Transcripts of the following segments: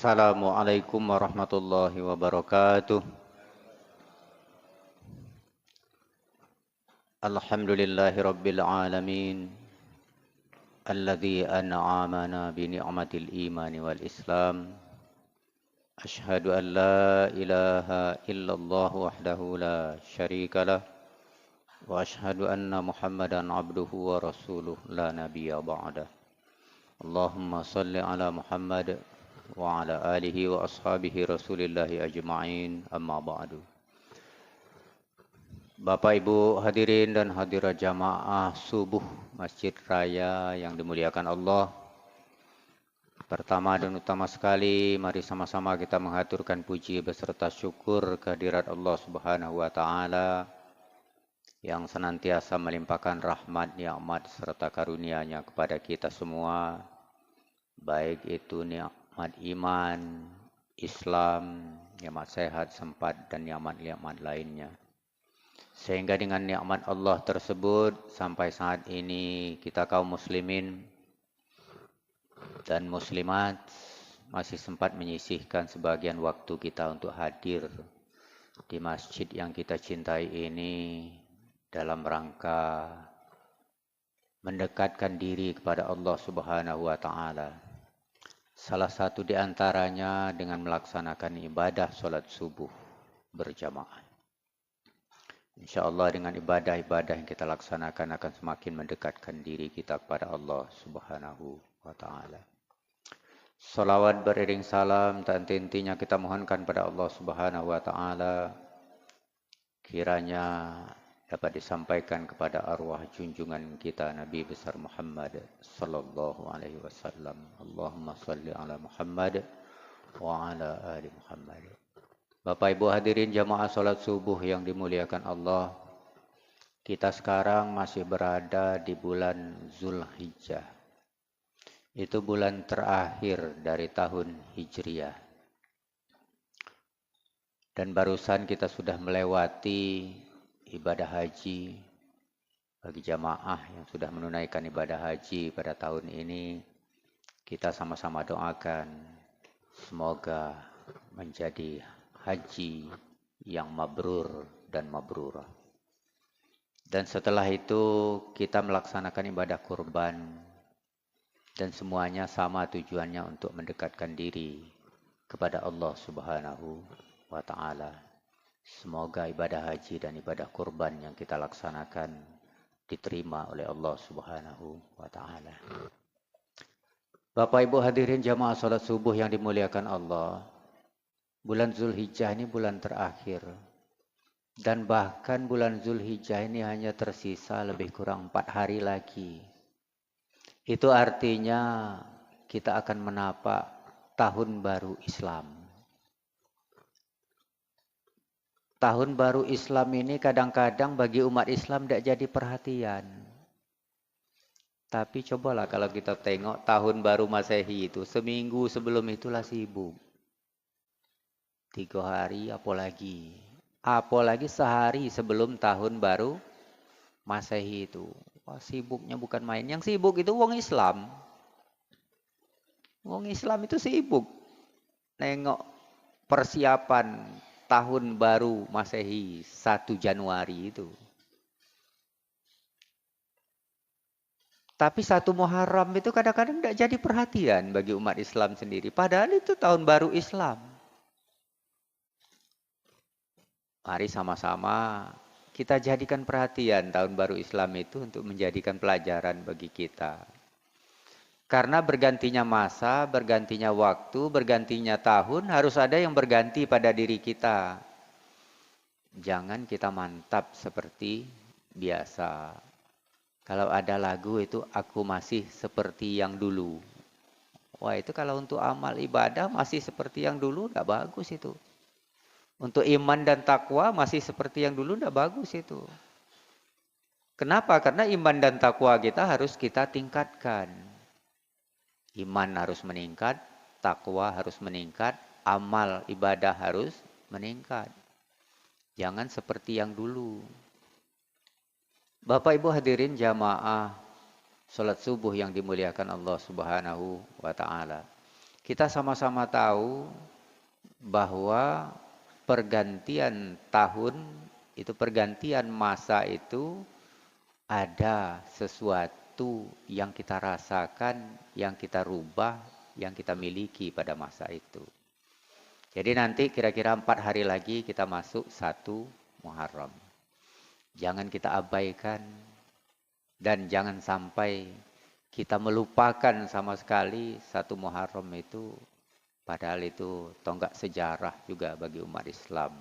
Assalamualaikum warahmatullahi wabarakatuh. Alhamdulillahi rabbil alamin. Alladhi an'amana bi ni'matil imani wal islam. Ashhadu an la ilaha illallah wahdahu la syarika lah. Wa ashhadu anna Muhammadan abduhu wa rasuluh la nabiyya ba'dah. Allahumma salli ala Muhammad wa ala alihi wa ashabihi rasulillahi ajma'in, amma ba'du. Bapak Ibu hadirin dan hadirat jamaah subuh Masjid Raya yang dimuliakan Allah. Pertama dan utama sekali, mari sama-sama kita mengaturkan puji beserta syukur kehadirat Allah Subhanahu wa taala yang senantiasa melimpahkan rahmat, nikmat serta karunia-Nya kepada kita semua, baik itu nikmat iman, Islam, nikmat sehat, sempat, dan nikmat-nikmat lainnya. Sehingga dengan nikmat Allah tersebut, sampai saat ini kita kaum muslimin dan muslimat masih sempat menyisihkan sebagian waktu kita untuk hadir di masjid yang kita cintai ini dalam rangka mendekatkan diri kepada Allah Subhanahu wa taala. Salah satu di antaranya dengan melaksanakan ibadah salat subuh berjamaah. InsyaAllah dengan ibadah-ibadah yang kita laksanakan akan semakin mendekatkan diri kita kepada Allah Subhanahu wa ta'ala. Salawat beriring salam dan intinya kita mohonkan pada Allah Subhanahu wa ta'ala kiranya dapat disampaikan kepada arwah junjungan kita Nabi besar Muhammad sallallahu alaihi wasallam. Allahumma salli ala Muhammad wa ala ali Muhammad. Bapak Ibu hadirin jamaah salat subuh yang dimuliakan Allah, kita sekarang masih berada di bulan Zulhijjah. Itu bulan terakhir dari tahun Hijriah. Dan barusan kita sudah melewati ibadah haji. Bagi jamaah yang sudah menunaikan ibadah haji pada tahun ini, kita sama-sama doakan semoga menjadi haji yang mabrur dan mabrurah. Dan setelah itu kita melaksanakan ibadah kurban dan semuanya sama tujuannya untuk mendekatkan diri kepada Allah Subhanahu wa taala. Semoga ibadah haji dan ibadah kurban yang kita laksanakan diterima oleh Allah Subhanahu wa taala. Bapak Ibu hadirin jamaah salat subuh yang dimuliakan Allah, bulan Zulhijjah ini bulan terakhir. Dan bahkan bulan Zulhijjah ini hanya tersisa lebih kurang 4 hari lagi. Itu artinya kita akan menapak tahun baru Islam. Tahun baru Islam ini kadang-kadang bagi umat Islam tidak jadi perhatian. Tapi cobalah kalau kita tengok tahun baru Masehi itu, seminggu sebelum itulah sibuk. 3 hari apalagi sehari sebelum tahun baru Masehi itu. Wah, sibuknya bukan main. Yang sibuk itu wong Islam. Wong Islam itu sibuk nengok persiapan tahun baru Masehi 1 Januari itu. Tapi 1 Muharram itu kadang-kadang tidak jadi perhatian bagi umat Islam sendiri. Padahal itu tahun baru Islam. Mari sama-sama kita jadikan perhatian tahun baru Islam itu untuk menjadikan pelajaran bagi kita. Karena bergantinya masa, bergantinya waktu, bergantinya tahun, harus ada yang berganti pada diri kita. Jangan kita mantap seperti biasa. Kalau ada lagu itu, aku masih seperti yang dulu. Wah, itu kalau untuk amal ibadah masih seperti yang dulu, tidak bagus itu. Untuk iman dan takwa masih seperti yang dulu, tidak bagus itu. Kenapa? Karena iman dan takwa kita harus kita tingkatkan. Iman harus meningkat, takwa harus meningkat, amal ibadah harus meningkat. Jangan seperti yang dulu. Bapak Ibu hadirin jamaah salat subuh yang dimuliakan Allah Subhanahu wa taala. Kita sama-sama tahu bahwa pergantian tahun itu, pergantian masa itu ada sesuatu yang kita rasakan, yang kita rubah, yang kita miliki pada masa itu. Jadi nanti kira-kira 4 hari lagi kita masuk 1 Muharram. Jangan kita abaikan dan jangan sampai kita melupakan sama sekali 1 Muharram itu. Padahal itu tonggak sejarah juga bagi umat Islam.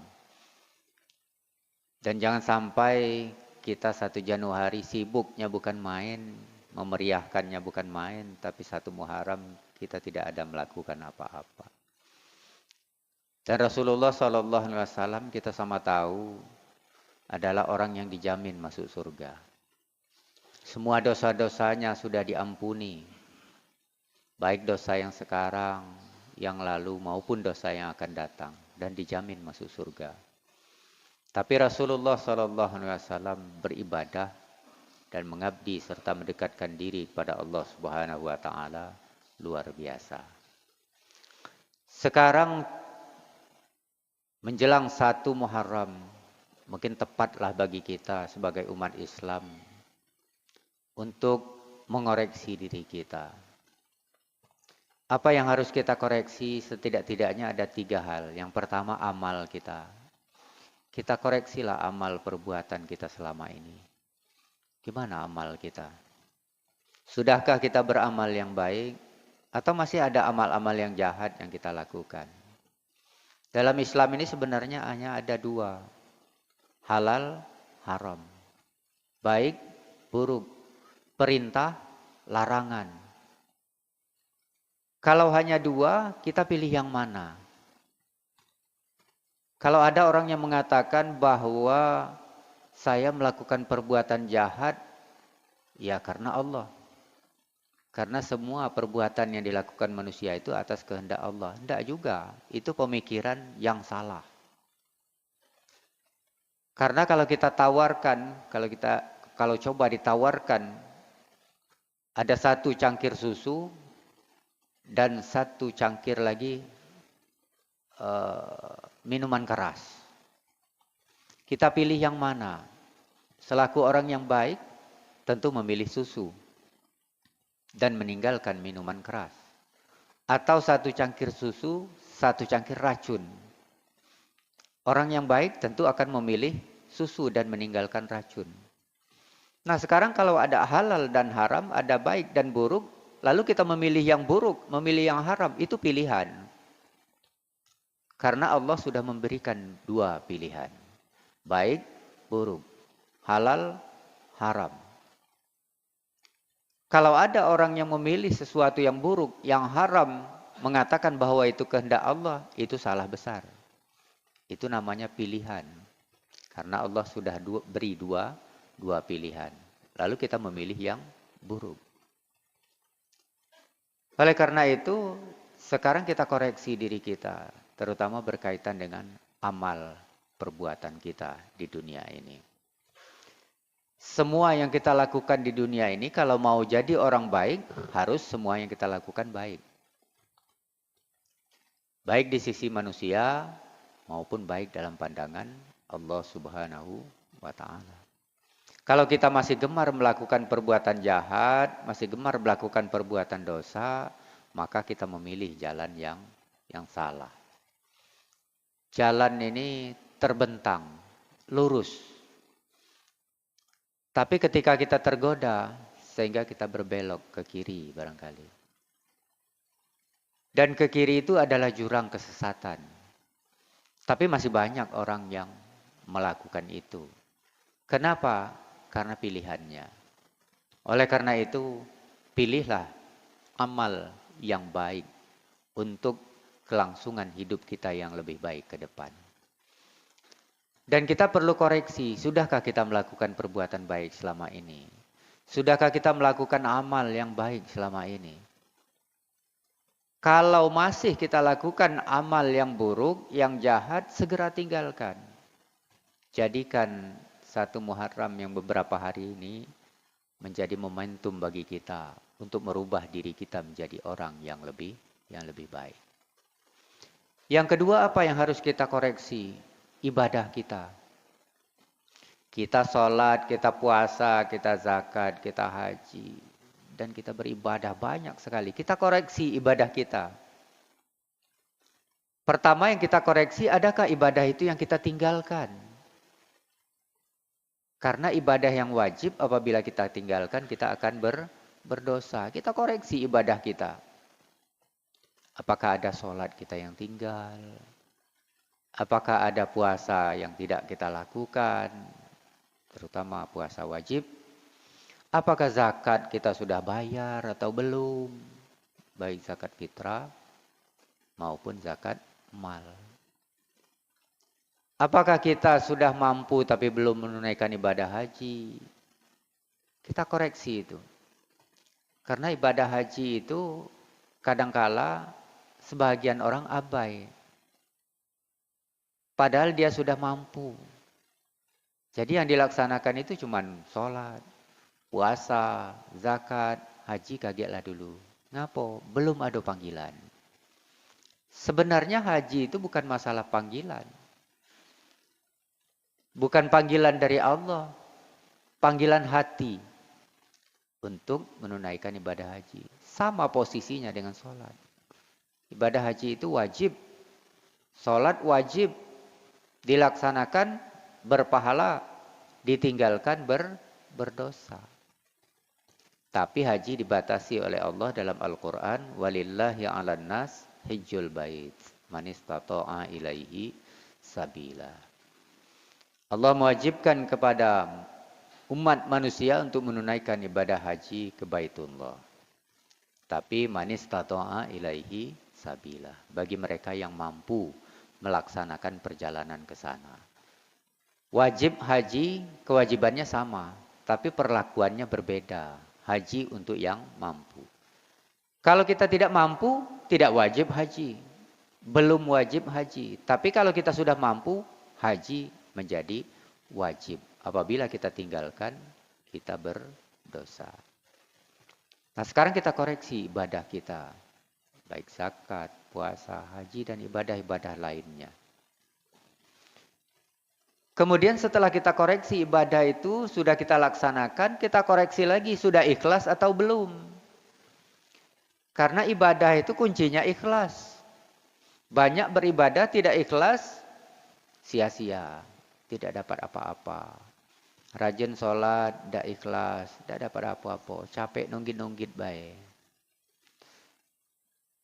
Dan jangan sampai kita 1 Januari sibuknya bukan main, memeriahkannya bukan main, tapi 1 Muharram kita tidak ada melakukan apa-apa. Dan Rasulullah SAW kita sama tahu adalah orang yang dijamin masuk surga. Semua dosa-dosanya sudah diampuni. Baik dosa yang sekarang, yang lalu maupun dosa yang akan datang, dan dijamin masuk surga. Tapi Rasulullah SAW beribadah dan mengabdi serta mendekatkan diri kepada Allah Subhanahu wa taala luar biasa. Sekarang menjelang 1 Muharram, mungkin tepatlah bagi kita sebagai umat Islam untuk mengoreksi diri kita. Apa yang harus kita koreksi? Setidak-tidaknya ada 3 hal. Yang pertama, amal kita. Kita koreksilah amal perbuatan kita selama ini. Gimana amal kita? Sudahkah kita beramal yang baik? Atau masih ada amal-amal yang jahat yang kita lakukan? Dalam Islam ini sebenarnya hanya ada 2. Halal, haram. Baik, buruk. Perintah, larangan. Kalau hanya 2, kita pilih yang mana? Kalau ada orang yang mengatakan bahwa saya melakukan perbuatan jahat, ya karena Allah. Karena semua perbuatan yang dilakukan manusia itu atas kehendak Allah. Tidak juga, itu pemikiran yang salah. Karena kalau kita tawarkan, kalau coba ditawarkan, ada 1 cangkir susu, dan 1 cangkir lagi minuman keras. Kita pilih yang mana? Selaku orang yang baik, tentu memilih susu dan meninggalkan minuman keras. Atau 1 cangkir susu, 1 cangkir racun. Orang yang baik tentu akan memilih susu dan meninggalkan racun. Nah sekarang kalau ada halal dan haram, ada baik dan buruk, lalu kita memilih yang buruk, memilih yang haram, itu pilihan. Karena Allah sudah memberikan 2 pilihan. Baik, buruk. Halal, haram. Kalau ada orang yang memilih sesuatu yang buruk, yang haram, mengatakan bahwa itu kehendak Allah, itu salah besar. Itu namanya pilihan. Karena Allah sudah beri dua pilihan. Lalu kita memilih yang buruk. Oleh karena itu, sekarang kita koreksi diri kita, terutama berkaitan dengan amal perbuatan kita di dunia ini. Semua yang kita lakukan di dunia ini, kalau mau jadi orang baik, harus semua yang kita lakukan baik. Baik di sisi manusia, maupun baik dalam pandangan Allah Subhanahu wa ta'ala. Kalau kita masih gemar melakukan perbuatan jahat, masih gemar melakukan perbuatan dosa, maka kita memilih jalan yang salah. Jalan ini terbentang, lurus. Tapi ketika kita tergoda, sehingga kita berbelok ke kiri barangkali. Dan ke kiri itu adalah jurang kesesatan. Tapi masih banyak orang yang melakukan itu. Kenapa? Karena pilihannya. Oleh karena itu, pilihlah amal yang baik untuk kelangsungan hidup kita yang lebih baik ke depan. Dan kita perlu koreksi, sudahkah kita melakukan perbuatan baik selama ini? Sudahkah kita melakukan amal yang baik selama ini? Kalau masih kita lakukan amal yang buruk, yang jahat, segera tinggalkan. Jadikan 1 Muharram yang beberapa hari ini menjadi momentum bagi kita untuk merubah diri kita menjadi orang yang lebih yang lebih baik. Yang kedua, apa yang harus kita koreksi? Ibadah kita. Kita sholat, kita puasa, kita zakat, kita haji. Dan kita beribadah banyak sekali. Kita koreksi ibadah kita. Pertama yang kita koreksi, adakah ibadah itu yang kita tinggalkan? Karena ibadah yang wajib apabila kita tinggalkan, kita akan berdosa. Kita koreksi ibadah kita. Apakah ada sholat kita yang tinggal? Apakah ada puasa yang tidak kita lakukan? Terutama puasa wajib. Apakah zakat kita sudah bayar atau belum? Baik zakat fitrah maupun zakat mal. Apakah kita sudah mampu tapi belum menunaikan ibadah haji? Kita koreksi itu. Karena ibadah haji itu kadangkala sebagian orang abai. Padahal dia sudah mampu. Jadi yang dilaksanakan itu cuma sholat, puasa, zakat, haji kagetlah dulu. Ngapo? Belum ada panggilan. Sebenarnya haji itu bukan masalah panggilan. Bukan panggilan dari Allah. Panggilan hati untuk menunaikan ibadah haji. Sama posisinya dengan sholat. Ibadah haji itu wajib. Sholat wajib dilaksanakan berpahala. Ditinggalkan berdosa. Tapi haji dibatasi oleh Allah dalam Al-Quran. Walillahi 'alan nas hijjul bait. Man istata'a ilaihi sabila. Allah mewajibkan kepada umat manusia untuk menunaikan ibadah haji ke Baitullah. Tapi man istata'a ilaihi sabila. Bagi mereka yang mampu melaksanakan perjalanan ke sana. Wajib haji kewajibannya sama, tapi perlakuannya berbeda. Haji untuk yang mampu. Kalau kita tidak mampu, tidak wajib haji. Belum wajib haji. Tapi kalau kita sudah mampu, haji menjadi wajib. Apabila kita tinggalkan, kita berdosa. Nah sekarang kita koreksi ibadah kita. Baik zakat, puasa, haji, dan ibadah-ibadah lainnya. Kemudian setelah kita koreksi ibadah itu, sudah kita laksanakan, kita koreksi lagi, sudah ikhlas atau belum. Karena ibadah itu kuncinya ikhlas. Banyak beribadah tidak ikhlas, sia-sia. Tidak dapat apa-apa. Rajin sholat, tidak ikhlas, tidak dapat apa-apa. Capek nunggit-nunggit baik.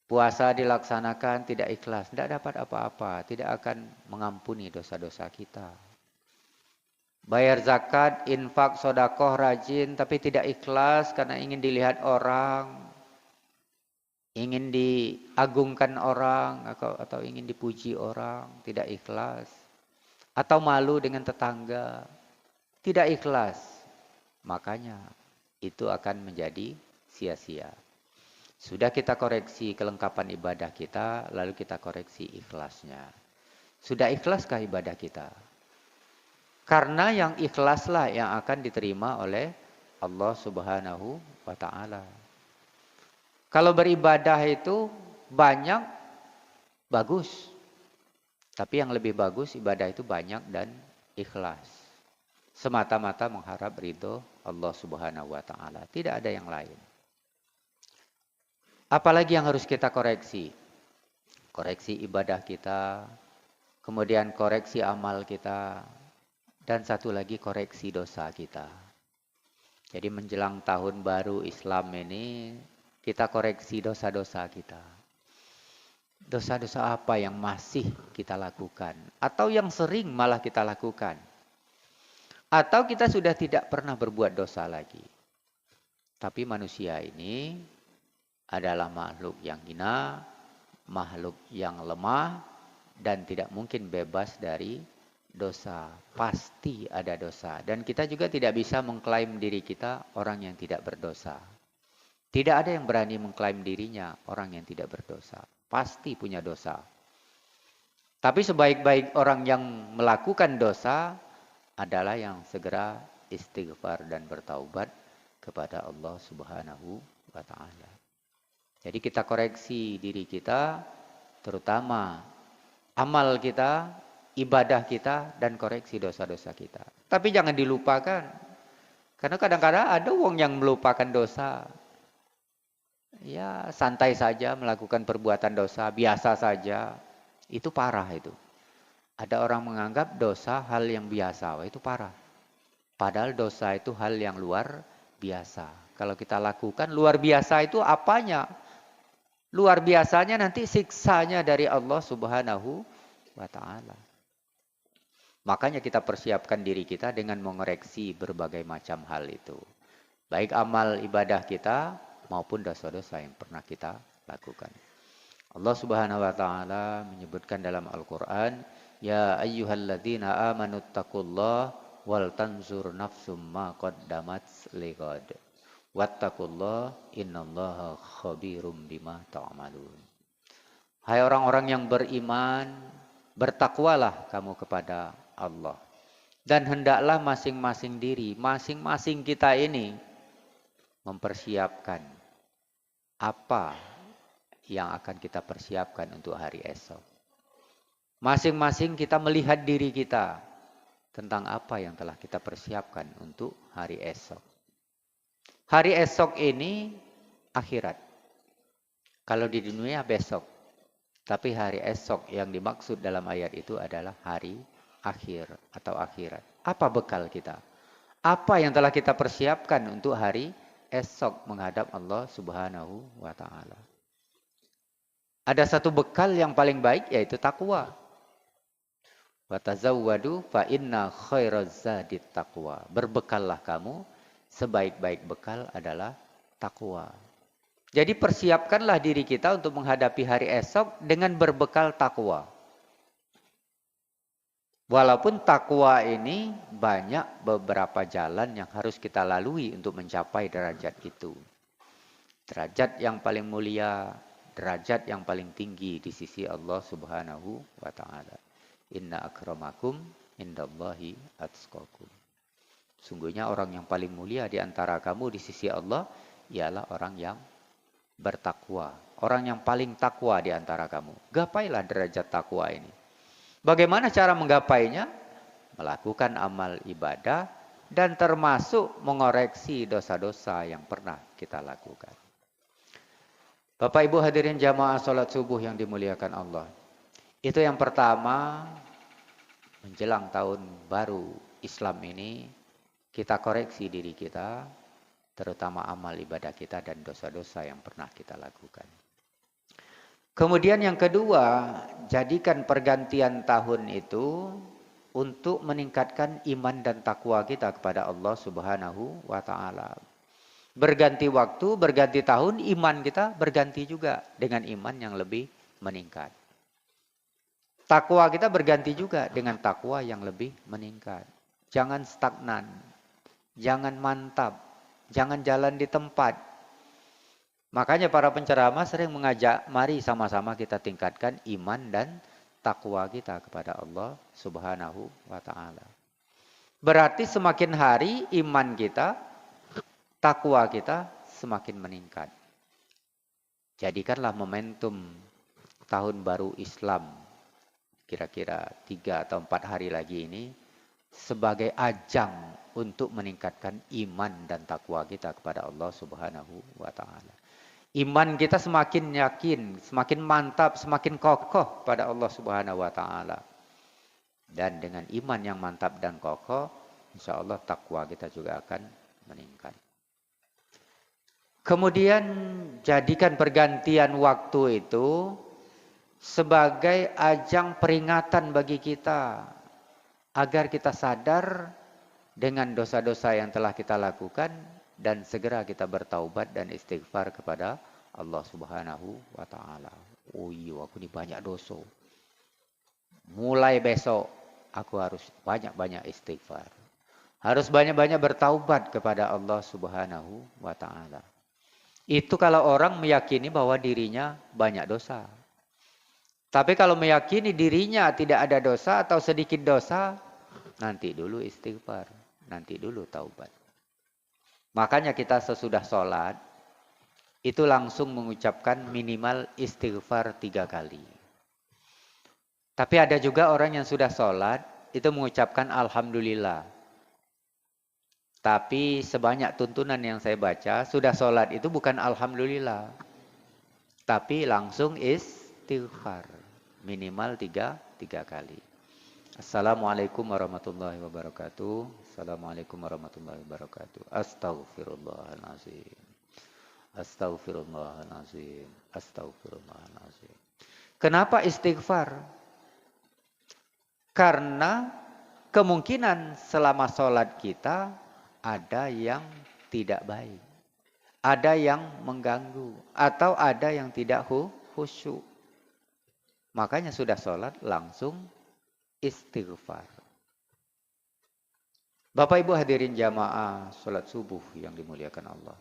Puasa dilaksanakan tidak ikhlas, tidak dapat apa-apa. Tidak akan mengampuni dosa-dosa kita. Bayar zakat, infak, sodakoh, rajin, tapi tidak ikhlas karena ingin dilihat orang. Ingin diagungkan orang atau ingin dipuji orang. Tidak ikhlas. Atau malu dengan tetangga, tidak ikhlas, makanya itu akan menjadi sia-sia. Sudah kita koreksi kelengkapan ibadah kita, lalu kita koreksi ikhlasnya. Sudah ikhlaskah ibadah kita? Karena yang ikhlaslah yang akan diterima oleh Allah Subhanahu wa Ta'ala. Kalau beribadah itu banyak, bagus. Tapi yang lebih bagus ibadah itu banyak dan ikhlas. Semata-mata mengharap ridho Allah Subhanahu wa Ta'ala. Tidak ada yang lain. Apalagi yang harus kita koreksi? Koreksi ibadah kita, kemudian koreksi amal kita, dan satu lagi koreksi dosa kita. Jadi menjelang tahun baru Islam ini, kita koreksi dosa-dosa kita. Dosa-dosa apa yang masih kita lakukan? Atau yang sering malah kita lakukan? Atau kita sudah tidak pernah berbuat dosa lagi? Tapi manusia ini adalah makhluk yang hina, makhluk yang lemah, dan tidak mungkin bebas dari dosa. Pasti ada dosa. Dan kita juga tidak bisa mengklaim diri kita orang yang tidak berdosa. Tidak ada yang berani mengklaim dirinya orang yang tidak berdosa. Pasti punya dosa. Tapi sebaik-baik orang yang melakukan dosa adalah yang segera istighfar dan bertaubat kepada Allah Subhanahu wa Ta'ala. Jadi kita koreksi diri kita, terutama amal kita, ibadah kita, dan koreksi dosa-dosa kita. Tapi jangan dilupakan. Karena kadang-kadang ada wong yang melupakan dosa. Ya, santai saja melakukan perbuatan dosa, biasa saja. Itu parah itu. Ada orang menganggap dosa hal yang biasa, wah, itu parah. Padahal dosa itu hal yang luar biasa. Kalau kita lakukan luar biasa itu apanya? Luar biasanya nanti siksanya dari Allah Subhanahu wa ta'ala. Makanya kita persiapkan diri kita dengan mengoreksi berbagai macam hal itu. Baik amal ibadah kita maupun dosa-dosa yang pernah kita lakukan. Allah Subhanahu wa ta'ala menyebutkan dalam Al-Quran, Ya ayyuhalladzina amanu taqullaha wal tanzur nafsum ma qaddamat lighad. Wattaqullaha innallaha khabirum bima ta'malun. Hai orang-orang yang beriman, bertakwalah kamu kepada Allah. Dan hendaklah masing-masing diri, masing-masing kita ini mempersiapkan apa yang akan kita persiapkan untuk hari esok. Masing-masing kita melihat diri kita tentang apa yang telah kita persiapkan untuk hari esok. Hari esok ini akhirat. Kalau di dunia besok. Tapi hari esok yang dimaksud dalam ayat itu adalah hari akhir atau akhirat. Apa bekal kita? Apa yang telah kita persiapkan untuk hari esok menghadap Allah Subhanahu wa ta'ala? Ada satu bekal yang paling baik yaitu takwa. Wa tazawwadu fa inna khairaz zadit taqwa. Berbekallah kamu, sebaik-baik bekal adalah takwa. Jadi persiapkanlah diri kita untuk menghadapi hari esok dengan berbekal takwa. Walaupun takwa ini banyak beberapa jalan yang harus kita lalui untuk mencapai derajat itu. Derajat yang paling mulia, derajat yang paling tinggi di sisi Allah Subhanahu wa ta'ala. Inna akramakum indallahi atqakum. Sungguhnya orang yang paling mulia di antara kamu di sisi Allah ialah orang yang bertakwa. Orang yang paling takwa di antara kamu. Gapailah derajat takwa ini. Bagaimana cara menggapainya? Melakukan amal ibadah dan termasuk mengoreksi dosa-dosa yang pernah kita lakukan. Bapak Ibu hadirin jamaah salat subuh yang dimuliakan Allah. Itu yang pertama, menjelang tahun baru Islam ini, kita koreksi diri kita, terutama amal ibadah kita dan dosa-dosa yang pernah kita lakukan. Kemudian yang kedua, jadikan pergantian tahun itu untuk meningkatkan iman dan takwa kita kepada Allah Subhanahu wa ta'ala. Berganti waktu, berganti tahun, iman kita berganti juga dengan iman yang lebih meningkat. Takwa kita berganti juga dengan takwa yang lebih meningkat. Jangan stagnan, jangan mantap, jangan jalan di tempat. Makanya para penceramah sering mengajak, mari sama-sama kita tingkatkan iman dan takwa kita kepada Allah Subhanahu wa ta'ala. Berarti semakin hari iman kita, takwa kita semakin meningkat. Jadikanlah momentum tahun baru Islam, kira-kira 3 atau 4 hari lagi ini, sebagai ajang untuk meningkatkan iman dan takwa kita kepada Allah Subhanahu wa ta'ala. Iman kita semakin yakin, semakin mantap, semakin kokoh pada Allah Subhanahu wa ta'ala. Dan dengan iman yang mantap dan kokoh, insya Allah takwa kita juga akan meningkat. Kemudian jadikan pergantian waktu itu sebagai ajang peringatan bagi kita, agar kita sadar dengan dosa-dosa yang telah kita lakukan dan segera kita bertaubat dan istighfar kepada Allah Subhanahu wa ta'ala. Oh iya, aku ini banyak dosa. Mulai besok aku harus banyak-banyak istighfar. Harus banyak-banyak bertaubat kepada Allah Subhanahu wa ta'ala. Itu kalau orang meyakini bahwa dirinya banyak dosa. Tapi kalau meyakini dirinya tidak ada dosa atau sedikit dosa, nanti dulu istighfar, nanti dulu taubat. Makanya kita sesudah sholat, itu langsung mengucapkan minimal istighfar 3 kali. Tapi ada juga orang yang sudah sholat, itu mengucapkan alhamdulillah. Tapi sebanyak tuntunan yang saya baca, sudah sholat itu bukan alhamdulillah. Tapi langsung istighfar. Minimal tiga kali. Assalamualaikum warahmatullahi wabarakatuh. Assalamualaikum warahmatullahi wabarakatuh. Astaghfirullahaladzim. Astaghfirullahaladzim. Astaghfirullahaladzim. Kenapa istighfar? Karena kemungkinan selama sholat kita ada yang tidak baik. Ada yang mengganggu. Atau ada yang tidak khusyuk. Makanya sudah sholat langsung istighfar. Bapak Ibu hadirin jamaah sholat subuh yang dimuliakan Allah.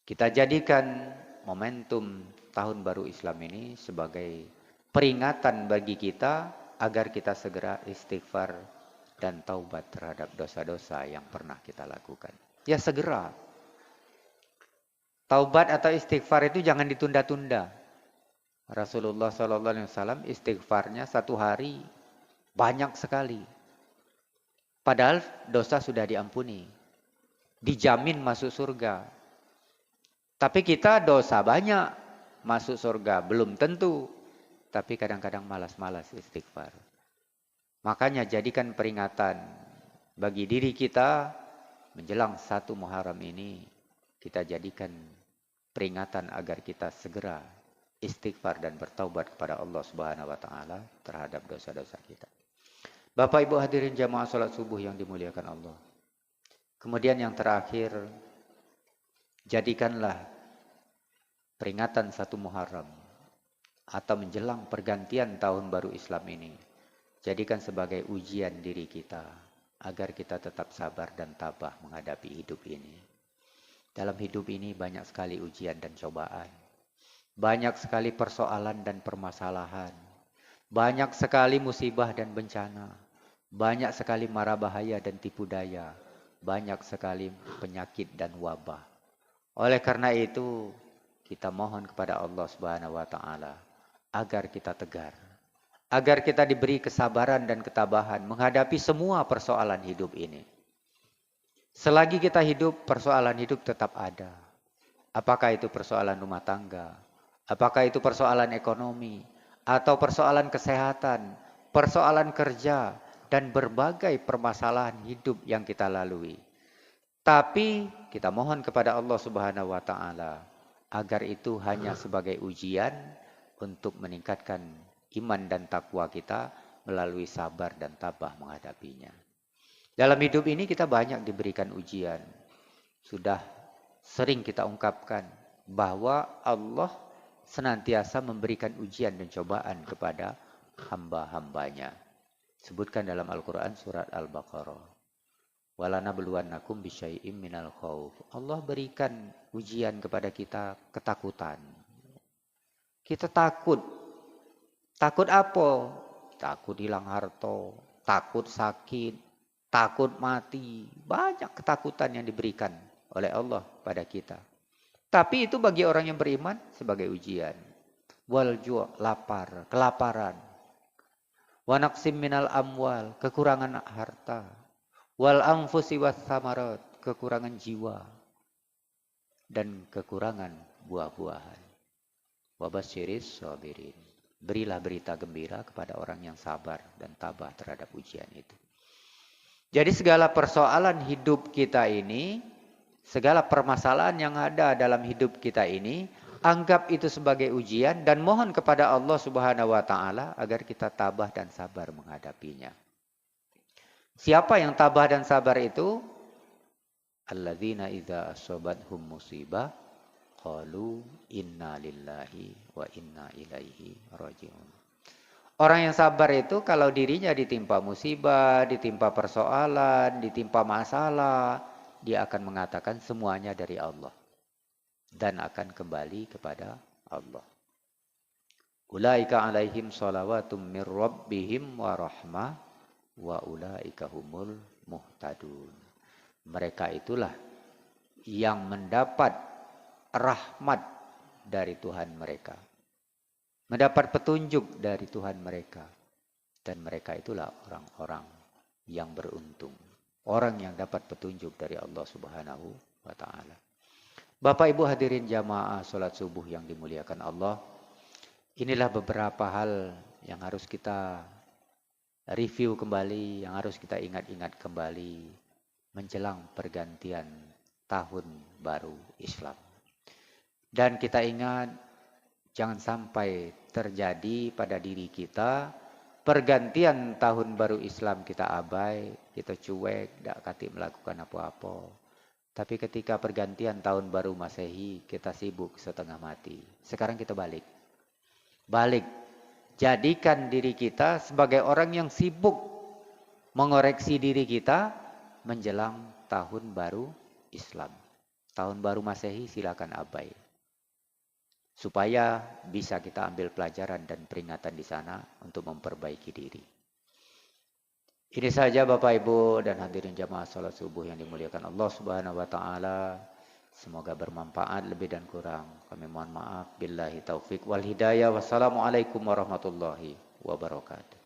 Kita jadikan momentum tahun baru Islam ini sebagai peringatan bagi kita agar kita segera istighfar dan taubat terhadap dosa-dosa yang pernah kita lakukan. Ya segera. Taubat atau istighfar itu jangan ditunda-tunda. Rasulullah SAW istighfarnya 1 hari banyak sekali. Padahal dosa sudah diampuni. Dijamin masuk surga. Tapi kita dosa banyak masuk surga. Belum tentu. Tapi kadang-kadang malas-malas istighfar. Makanya jadikan peringatan bagi diri kita menjelang 1 Muharram ini. Kita jadikan peringatan agar kita segera istighfar dan bertaubat kepada Allah Subhanahu wa taala terhadap dosa-dosa kita. Bapak Ibu hadirin jamaah salat subuh yang dimuliakan Allah. Kemudian yang terakhir, jadikanlah peringatan 1 Muharram atau menjelang pergantian tahun baru Islam ini, jadikan sebagai ujian diri kita agar kita tetap sabar dan tabah menghadapi hidup ini. Dalam hidup ini banyak sekali ujian dan cobaan. Banyak sekali persoalan dan permasalahan. Banyak sekali musibah dan bencana. Banyak sekali mara bahaya dan tipu daya. Banyak sekali penyakit dan wabah. Oleh karena itu, kita mohon kepada Allah Subhanahu wa taala agar kita tegar. Agar kita diberi kesabaran dan ketabahan menghadapi semua persoalan hidup ini. Selagi kita hidup, persoalan hidup tetap ada. Apakah itu persoalan rumah tangga? Apakah itu persoalan ekonomi? Atau persoalan kesehatan? Persoalan kerja? Dan berbagai permasalahan hidup yang kita lalui. Tapi kita mohon kepada Allah Subhanahu wa taala agar itu hanya sebagai ujian untuk meningkatkan iman dan takwa kita melalui sabar dan tabah menghadapinya. Dalam hidup ini kita banyak diberikan ujian. Sudah sering kita ungkapkan bahwa Allah senantiasa memberikan ujian dan cobaan kepada hamba-hambanya. Sebutkan dalam Al-Quran surat Al-Baqarah. Walanabluwannakum bisyai'im minal khauf. Allah berikan ujian kepada kita ketakutan. Kita takut. Takut apa? Takut hilang harta, takut sakit, takut mati. Banyak ketakutan yang diberikan oleh Allah pada kita. Tapi itu bagi orang yang beriman sebagai ujian. Wal ju' lapar, kelaparan. Wa naqsim minal amwal, kekurangan harta. Wal anfusi was samarat, kekurangan jiwa. Dan kekurangan buah-buahan. Wa basyiris sabirin. Berilah berita gembira kepada orang yang sabar dan tabah terhadap ujian itu. Jadi segala persoalan hidup kita ini, segala permasalahan yang ada dalam hidup kita ini, anggap itu sebagai ujian dan mohon kepada Allah Subhanahu wa taala agar kita tabah dan sabar menghadapinya. Siapa yang tabah dan sabar itu? Alladzina idza asabathum musibah qalu inna lillahi wa inna ilaihi raji'un. Orang yang sabar itu kalau dirinya ditimpa musibah, ditimpa persoalan, ditimpa masalah, dia akan mengatakan semuanya dari Allah. Dan akan kembali kepada Allah. Ulaika alaihim salawatum mir rabbihim wa rahmah wa ulaika humul muhtadun. Mereka itulah yang mendapat rahmat dari Tuhan mereka. Mendapat petunjuk dari Tuhan mereka. Dan mereka itulah orang-orang yang beruntung. Orang yang dapat petunjuk dari Allah Subhanahu wa ta'ala. Bapak Ibu hadirin jamaah sholat subuh yang dimuliakan Allah. Inilah beberapa hal yang harus kita review kembali, yang harus kita ingat-ingat kembali menjelang pergantian tahun baru Islam. Dan kita ingat, jangan sampai terjadi pada diri kita pergantian tahun baru Islam kita abai, kita cuek, tidak kati melakukan apa-apa. Tapi ketika pergantian tahun baru Masehi, kita sibuk setengah mati. Sekarang kita balik. Balik. Jadikan diri kita sebagai orang yang sibuk mengoreksi diri kita menjelang tahun baru Islam. Tahun baru Masehi silakan abai. Supaya bisa kita ambil pelajaran dan peringatan di sana untuk memperbaiki diri. Ini saja Bapak Ibu dan hadirin jamaah salat subuh yang dimuliakan Allah Subhanahu wa taala. Semoga bermanfaat, lebih dan kurang kami mohon maaf. Billahi taufik wal hidayah. Wassalamualaikum warahmatullahi wabarakatuh.